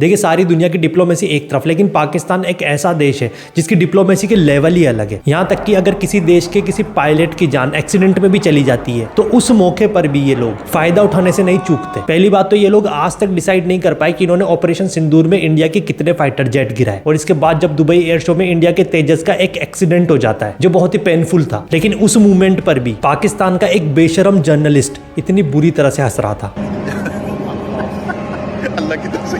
देखिए सारी दुनिया की डिप्लोमेसी एक तरफ, लेकिन पाकिस्तान एक ऐसा देश है जिसकी डिप्लोमेसी के लेवल ही अलग है। यहाँ तक कि अगर किसी देश के किसी पायलट की जान एक्सीडेंट में भी चली जाती है तो उस मौके पर भी ये लोग फायदा उठाने से नहीं चूकते। पहली बात तो ये लोग आज तक डिसाइड नहीं कर पाए कि इन्होंने ऑपरेशन सिंदूर में इंडिया के कितने फाइटर जेट गिराए, और इसके बाद जब दुबई एयर शो में इंडिया के तेजस का एक एक्सीडेंट हो जाता है जो बहुत ही पेनफुल था, लेकिन उस मूवमेंट पर भी पाकिस्तान का एक बेशरम जर्नलिस्ट इतनी बुरी तरह से हंस रहा था। अल्लाह की तरफ से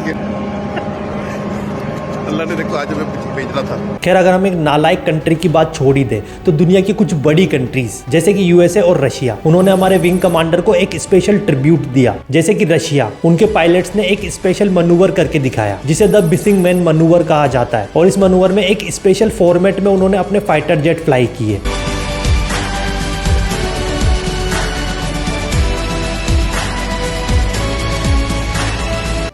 अल्लाह ने देखो आज हमें भेजना था। खैर अगर हम एक नालायक कंट्री की बात छोड़ ही दे तो दुनिया की कुछ बड़ी कंट्रीज जैसे कि यूएसए और रशिया, उन्होंने हमारे विंग कमांडर को एक स्पेशल ट्रिब्यूट दिया। जैसे कि रशिया, उनके पायलट्स ने एक स्पेशल मनूवर करके दिखाया जिसे द बिसिंग मैन मनूवर कहा जाता है, और इस मनूवर में एक स्पेशल फॉर्मेट में उन्होंने अपने फाइटर जेट फ्लाई किए।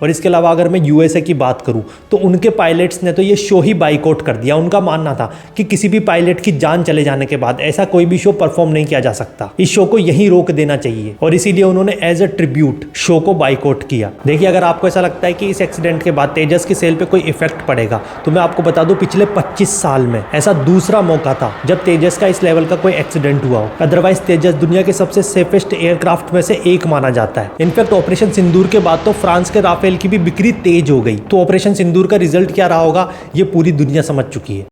और इसके अलावा अगर मैं यूएसए की बात करूं तो उनके पायलट्स ने तो ये शो ही बाइकआउट कर दिया। उनका मानना था कि किसी भी पायलट की जान चले जाने के बाद ऐसा कोई भी शो परफॉर्म नहीं किया जा सकता, इस शो को यहीं रोक देना चाहिए, और इसीलिए उन्होंने एज अ ट्रिब्यूट शो को बाइकआउट किया। देखिए अगर आपको ऐसा लगता है कि इस एक्सीडेंट के बाद तेजस की सेल पे कोई इफेक्ट पड़ेगा तो मैं आपको बता दूं पिछले 25 साल में ऐसा दूसरा मौका था जब तेजस का इस लेवल का कोई एक्सीडेंट हुआ हो। अदरवाइज तेजस दुनिया के सबसे सेफेस्ट एयरक्राफ्ट में से एक माना जाता है। इनफैक्ट ऑपरेशन सिंदूर के बाद तो फ्रांस के राफेल की भी बिक्री तेज हो गई। तो ऑपरेशन सिंदूर का रिजल्ट क्या रहा होगा ये पूरी दुनिया समझ चुकी है।